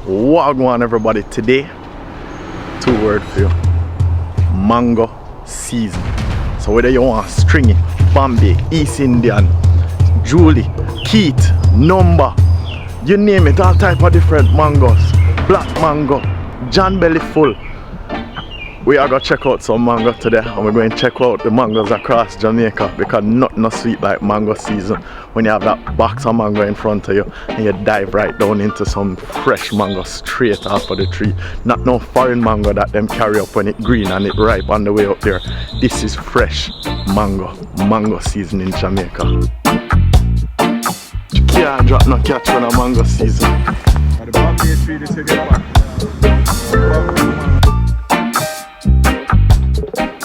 Wha Gwann everybody, today 2 words for you: mango season. So whether you want stringy, Bombay, East Indian, Julie, Keith, number, you name it, all type of different mangoes, black mango, John belly full. We are going to check out some mango today, and we're going to check out the mangoes across Jamaica, because nothing sweet like mango season when you have that box of mango in front of you and you dive right down into some fresh mango straight off of the tree. Not no foreign mango that them carry up when it green and it ripe on the way up there. This is fresh mango season in Jamaica. You can't drop no catch when a mango season. The Bombay tree this you get back.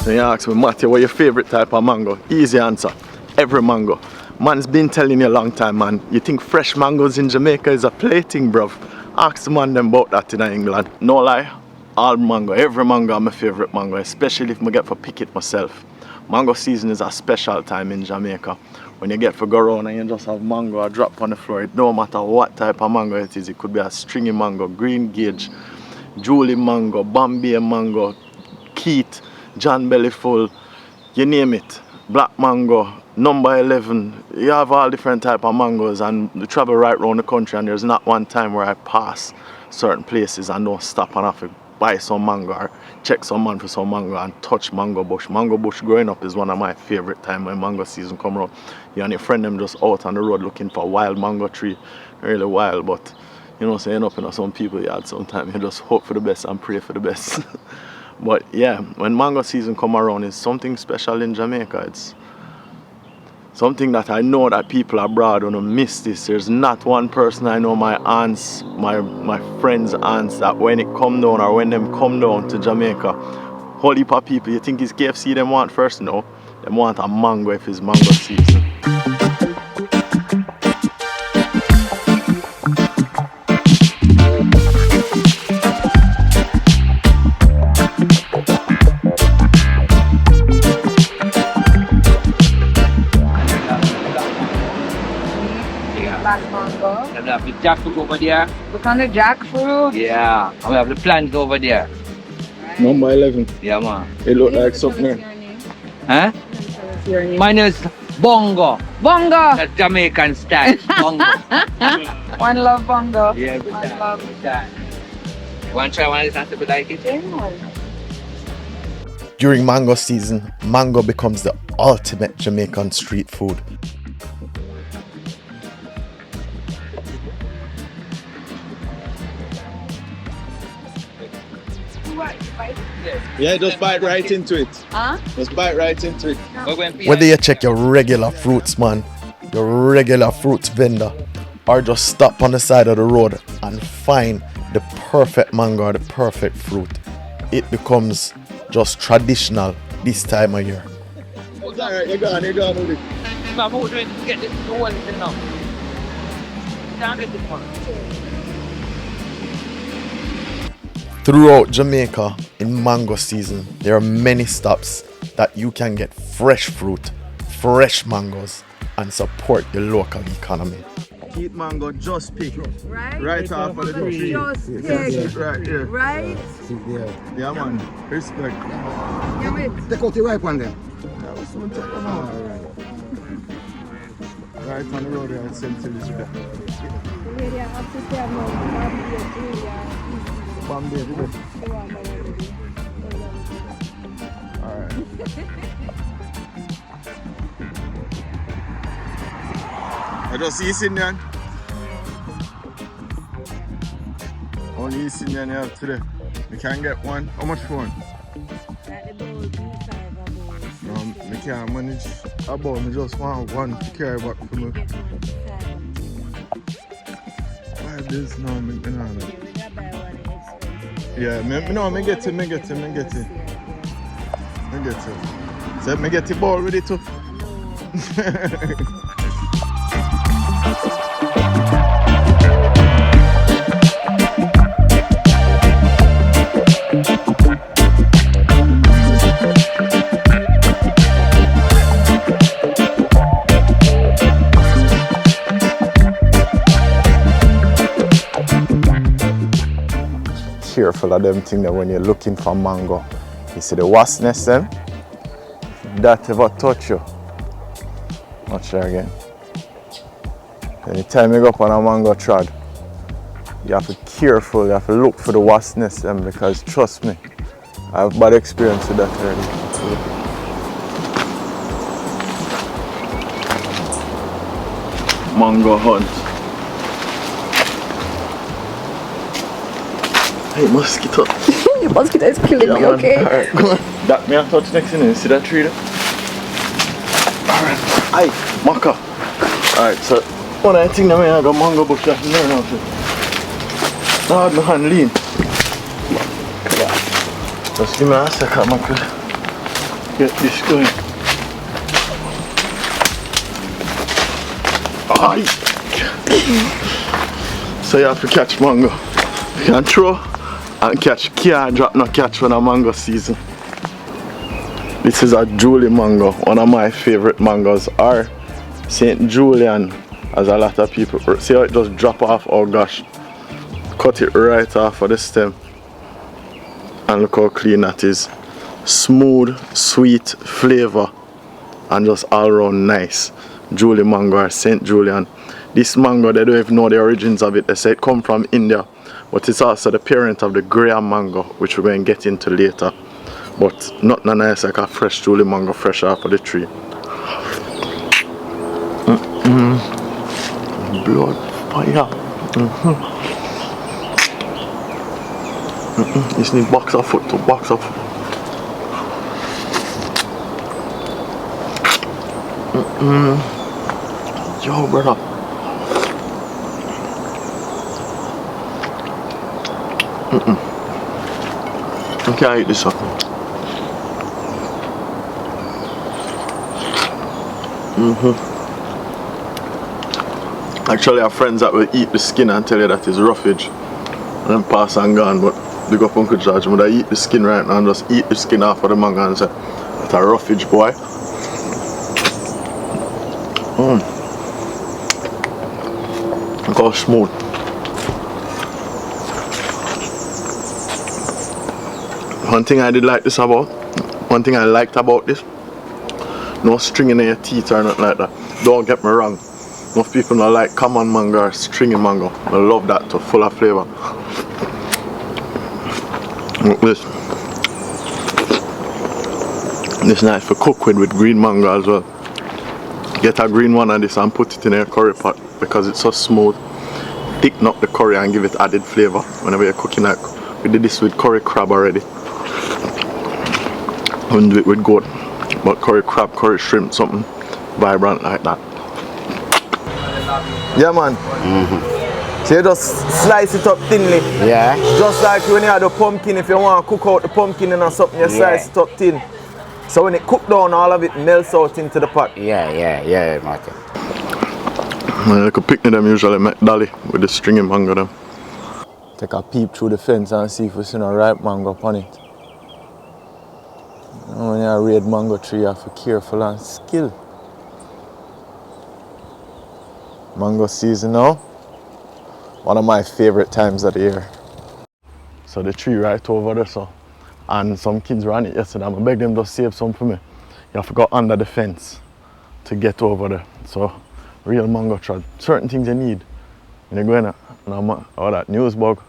So you ask me, Matthew, what your favorite type of mango? Easy answer, every mango. Man's been telling you a long time, man. You think fresh mangoes in Jamaica is a plaything, bruv? Ask the man them about that in England. No lie, all mango, every mango is my favorite mango, especially if I get to pick it myself. Mango season is a special time in Jamaica. When you get to go around and you just have mango a drop on the floor, it don't matter what type of mango it is. It could be a stringy mango, green gauge, Julie mango, Bombay mango, Keith, John belly full, you name it, black mango, number 11. You have all different type of mangoes, and we travel right around the country, and there's not one time where I pass certain places and don't stop and have to buy some mango or check some man for some mango and touch mango bush. Mango bush growing up is one of my favorite time when mango season come around. You and your friend them just out on the road looking for a wild mango tree, really wild, but you know, saying up in some people yard sometimes you just hope for the best and pray for the best. But yeah, when mango season come around, it's something special in Jamaica. It's something that I know that people abroad don't miss this. There's not one person I know, my aunts, my friends' aunts, that when it come down or when them come down to Jamaica, whole heap of people, you think it's KFC them want first? No, them want a mango if it's mango season. We have the jackfruit over there. Look on the jackfruit. Yeah. And we have the plants over there. Right. Number 11. Yeah, man. It look like something. Huh? Your name. Mine is Bongo. Bongo. That's Jamaican style. Bongo. One love bongo. Yeah, One love. You want to try one of these and see if you like it? During mango season, mango becomes the ultimate Jamaican street food. Yeah, just bite right into it. Huh? Just bite right into it. Whether you check your regular fruits man, your regular fruits vendor, or just stop on the side of the road and find the perfect mango or the perfect fruit, it becomes just traditional this time of year. It's alright, you're gone with it. I'm going to get this whole thing now. Can't get this one. Throughout Jamaica in mango season, there are many stops that you can get fresh fruit, fresh mangoes, and support the local economy. Keith mango just pick. Right? Right off of the tree. Just It's right here. Right? Yeah, man. Respect. Yeah, wait. Take out the ripe one then. Yeah, we'll soon take them out. Right on the road here at St. Elizabeth. Bombay, did it? Alright. I just East Indian. Only East Indian you have today. We can get one. How much for one? No, I can't manage about. I just want one to carry back for me. Why this now? Yeah, me get it. So me get the ball ready too. careful of them things when you're looking for mango. You see the wasp nest them? That ever touch you. Watch that again. Anytime you go up on a mango trod, you have to be careful, you have to look for the wasp nest them because trust me, I have bad experience with that already. Mango hunt. Hey, mosquito. Your mosquito is killing me, okay? Alright, come on. That me I touch next in, you see that tree there? Alright, aye, maka. Alright, so one I think that I got mango bush that you learn how to. Now I have my hand lean. Just give me a second, I could get this going. Aye. So you have to catch mango. You can throw and catch. Can't drop no catch when a mango season. This is a Julie mango, one of my favorite mangoes. Or St. Julian, as a lot of people. See how it just drop off? Oh gosh. Cut it right off of the stem. And look how clean that is. Smooth, sweet flavor. And just all around nice. Julie mango or St. Julian. This mango, they don't even know the origins of it. They say it come from India. But it's also the parent of the Graham mango, which we're going to get into later. But not nice like a fresh Julie mango fresh off of the tree. Blood fire. This need box of foot to box of. Yo, brother. I can't eat this up. Actually, I have friends that will eat the skin and tell you that it's roughage and then pass and gone. But big up Uncle George, but I eat the skin right now and just eat the skin off of the mango and say, that's a roughage, boy. Look how smooth. One thing I liked about this, no string in your teeth or nothing like that. Don't get me wrong. Most people don't like common mango or stringy mango. I love that too, full of flavor. Look this. This is nice for cook with green mango as well. Get a green one of this and put it in a curry pot because it's so smooth. Thicken up the curry and give it added flavor whenever you're cooking that. We did this with curry crab already. We wouldn't do it with goat, but curry crab, curry shrimp, something vibrant like that. Yeah, man. So you just slice it up thinly. Yeah. Just like when you have the pumpkin, if you want to cook out the pumpkin or something, you slice it up thin. So when it cook down, all of it melts out into the pot. Yeah, Martin. You could pick them usually make dolly with the stringy mango them. Take a peep through the fence and see if we see a ripe mango upon it. When you raid mango tree, you have to be careful and skill. Mango season now, one of my favorite times of the year. So the tree right over there, so, and some kids ran it yesterday. I beg them to save some for me. You have to go under the fence to get over there. So real mango tree. Certain things you need when you go in all that news bug.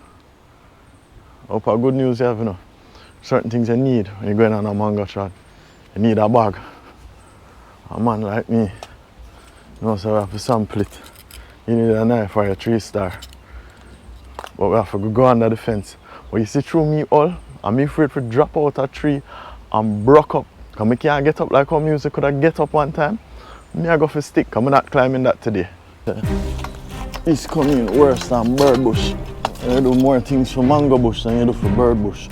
Hope a good news you have, you know. Certain things you need when you're going on a mango tree. You need a bag. A man like me, you know, so we have to sample it. You need a knife or a 3-star. But we have to go under the fence. But you see through me all, I'm afraid to drop out a tree and broke up. Because I can't get up like how music could have get up one time. I go for stick, I'm not climbing that today. It's coming worse than bird bush. You do more things for mango bush than you do for bird bush.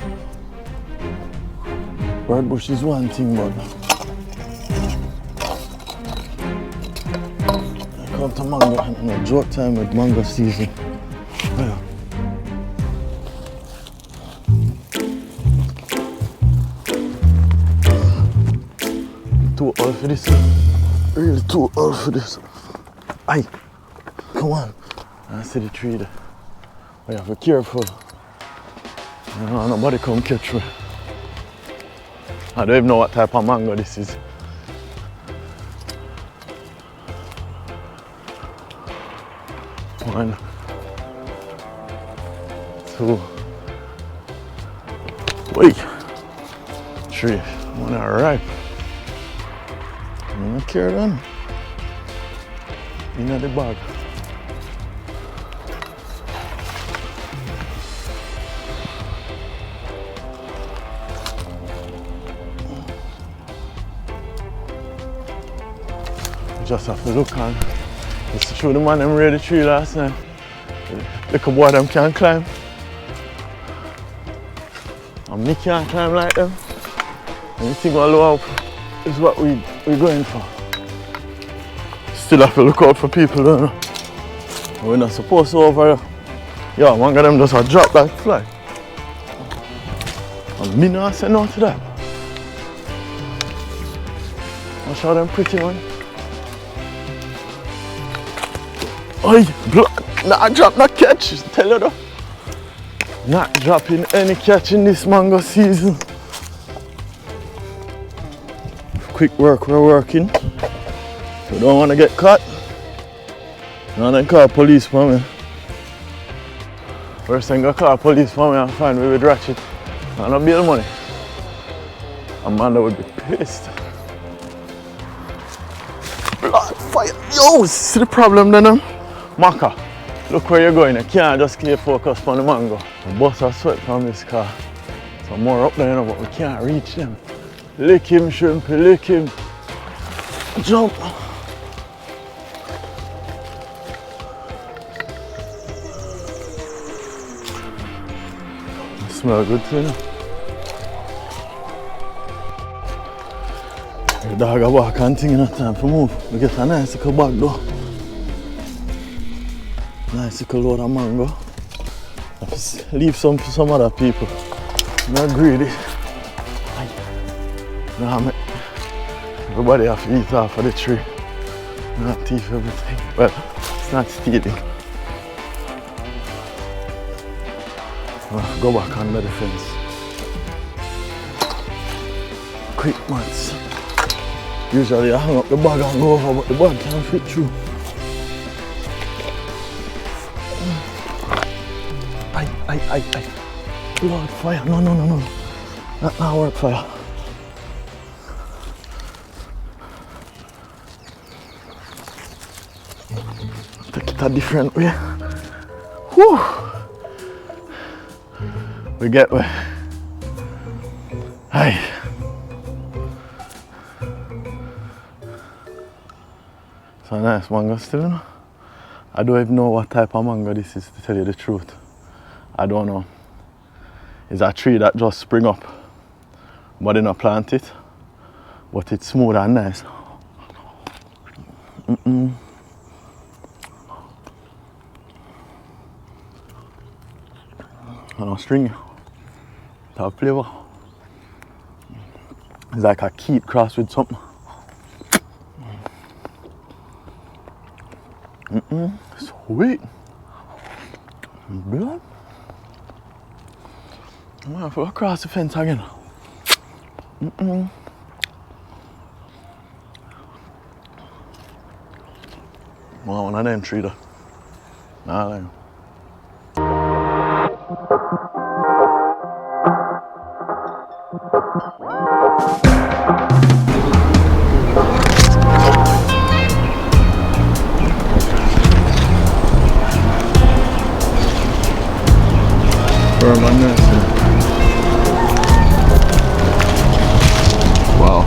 Bird bush is one thing, but I come to mango and a drought time with mango season. Yeah. Too old for this. Really too old for this. Aye, come on. I see the tree there. We have to be careful. No, nobody come catch me. I don't even know what type of mango this is. One, two, wait, three. One are ripe. I'm not carry on. In the bag. Just have to look on. Just to show the man them read the tree last night. Look at boy them can't climb. And me can't climb like them. And you think we'll low up is what we're going for. Still have to look out for people, don't you? We're not supposed to over here. Yeah, one of them just a drop like fly. And me not say no to that. I'll show them pretty man. Oi, not drop, not catch, tell you though. Not dropping any catch in this mango season. Quick work, we're working. We don't want to get caught. Now they call police for me. First thing I call police for me and find me with ratchet. And no bail money. Amanda would be pissed. Blood fire. Yo, see the problem then? Maka, look where you're going. You can't just keep focused on the mango. The bus are sweat from this car. Some more up there, but we can't reach them. Lick him, shrimpy, lick him. Jump. It smells good too, you know? The dog a walk and thing in a time for move. We get a nice little bag though. Nice little load of mango. Leave some for some other people. I'm not greedy. Nah, everybody have to eat off of the tree. Not thief everything. Well, it's not stealing. I'll have to go back under the fence. Quick mats. Usually I hang up the bag and go over, but the bag can't fit through. Aye. Blood fire. No. That not work fire. Take it a different way. Whew. We get where. Aye. So nice mango still, you know? I don't even know what type of mango this is, to tell you the truth. I don't know. It's a tree that just spring up, but they not plant it. But it's smooth and nice. And stringy. It have flavor. It's like a keat crossed with something. Sweet. Blood. I'm gonna have to cross the fence again. Well, one of them trees though. Nah, like. Wow.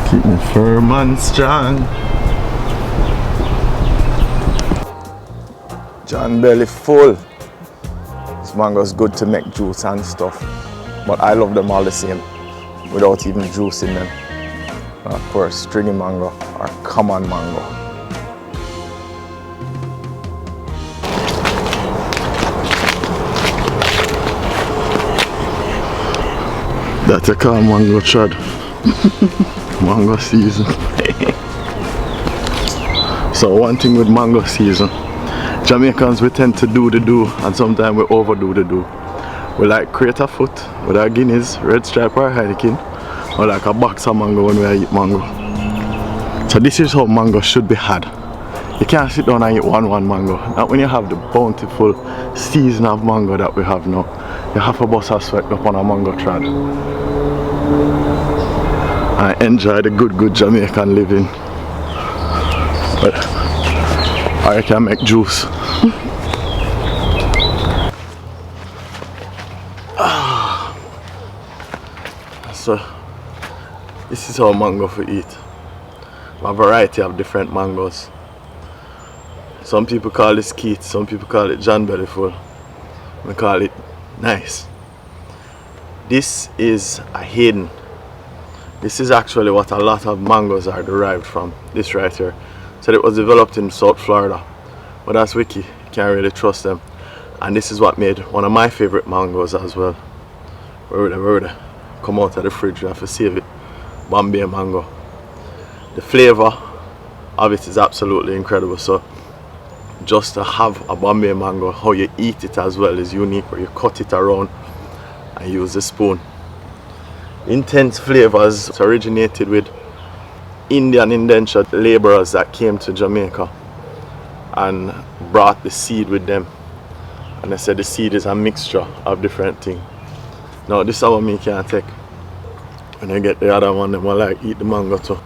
Keep me firm and strong. John belly full. This mango is good to make juice and stuff, but I love them all the same, without even juice in them. And of course, stringy mango or common mango. That's a call mango chad. Mango season. So one thing with mango season, Jamaicans, we tend to do the do, and sometimes we overdo the do. We like create a foot with our Guinness, Red Stripe or Heineken, or like a box of mango when we eat mango. So this is how mango should be had. You can't sit down and eat one mango. Not when you have the bountiful season of mango that we have now. You have to bust a sweat up on a mango trad. And enjoy the good Jamaican living. But, or you can make juice. So this is how mango for eat. A variety of different mangoes. Some people call this Keith, some people call it John Bellyful. We call it nice. This is a Hayden. This is actually what a lot of mangoes are derived from. This right here. So it was developed in South Florida. But that's wiki, can't really trust them. And this is what made one of my favorite mangoes as well. Where would they come out of the fridge, you have to save it. Bombay mango. The flavor of it is absolutely incredible. So just to have a Bombay mango, how you eat it as well is unique, where you cut it around and use a spoon. Intense flavors. It's originated with Indian indentured laborers that came to Jamaica and brought the seed with them. And they said the seed is a mixture of different things. Now this is what me can't take. When I get the other one, them will like eat the mango too.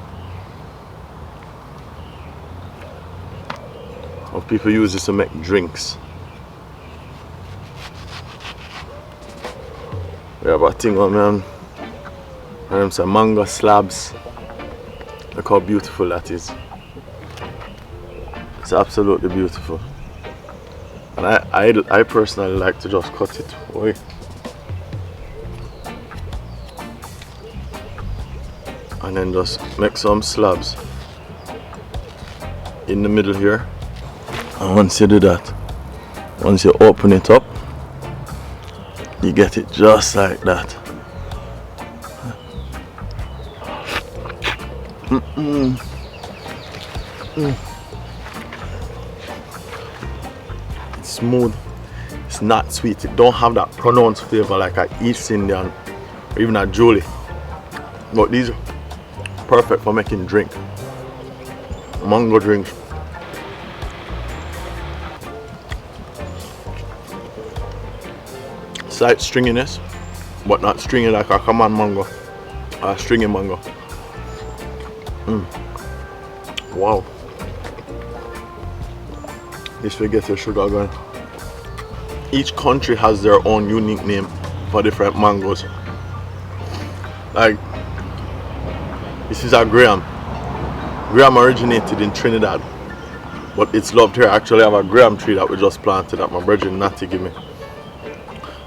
Or people use this to make drinks. We have a thing on man. And some mango slabs. Look how beautiful that is. It's absolutely beautiful. And I personally like to just cut it away. And then just make some slabs in the middle here. And once you do that, once you open it up, you get it just like that. It's smooth, it's not sweet, it don't have that pronounced flavor like a East Indian or even a Julie. But these are perfect for making drink. Mango drinks. Slight stringiness, but not stringy like a common mango. A stringy mango. Wow. This will get your sugar going. Each country has their own unique name for different mangoes. Like, this is a Graham. Graham originated in Trinidad, but it's loved here. I actually have a Graham tree that we just planted that my brother Natty give me.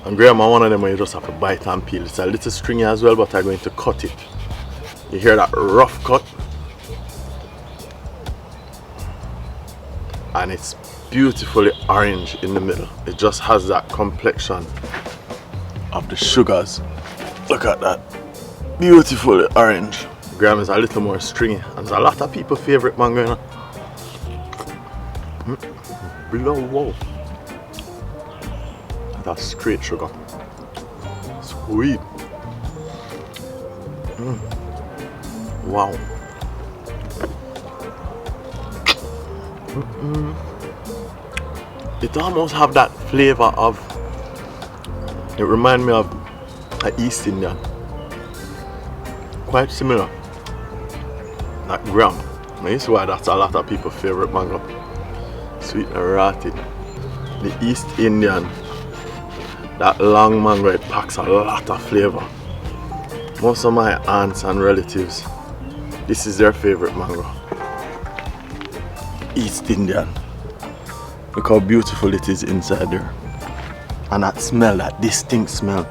And Graham are one of them where you just have to bite and peel. It's a little stringy as well, but I'm going to cut it. You hear that rough cut? And it's beautifully orange in the middle. It just has that complexion of the sugars. Look at that. Beautifully orange. Graham is a little more stringy. And there's a lot of people's favorite mango, you know. Below, whoa. That's straight sugar. Sweet. Wow. It almost have that flavor of, it reminds me of an East Indian. Quite similar. Like Graham. And this is why that's a lot of people's favorite mango. Sweet and rotted. The East Indian, that long mango, it packs a lot of flavor. Most of my aunts and relatives, this is their favorite mango. East Indian. Look how beautiful it is inside there. And that smell, that distinct smell.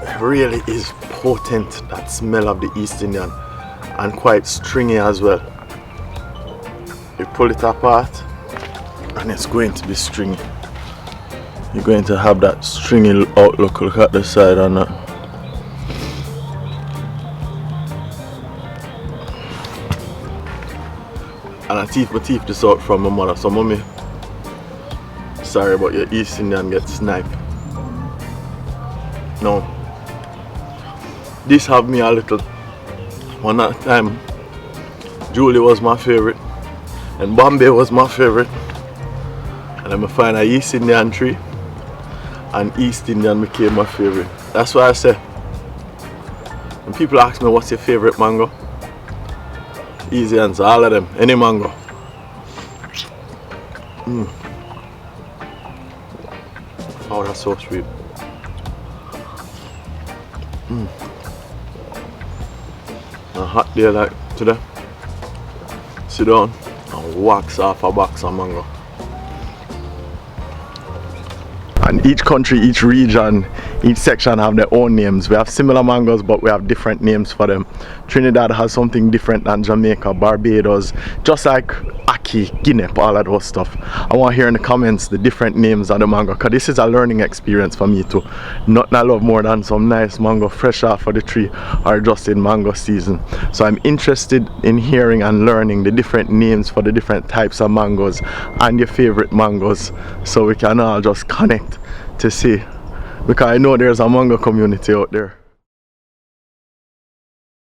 It really is potent, that smell of the East Indian. And quite stringy as well. You pull it apart and it's going to be stringy. You're going to have that stringy outlook. Look at the side on that. And I teeth this out from my mother. So mommy, sorry but your East Indian get sniped. No. This have me a little. One at a time, Julie was my favorite and Bombay was my favorite. And then I find a East Indian tree and East Indian became my favorite. That's why I say, when people ask me what's your favorite mango, easy answer, all of them, any mango. Oh, that's so sweet. A hot day like today, sit down and wax off a box of mango. And each country, each region, each section have their own names. We have similar mangoes but we have different names for them. Trinidad has something different than Jamaica, Barbados, just like Aki, Guinea, all of those stuff. I want to hear in the comments the different names of the mango, because this is a learning experience for me too. Nothing I love more than some nice mango fresh off of the tree or just in mango season. So I'm interested in hearing and learning the different names for the different types of mangoes and your favorite mangoes, so we can all just connect to see, because I know there's a mango community out there.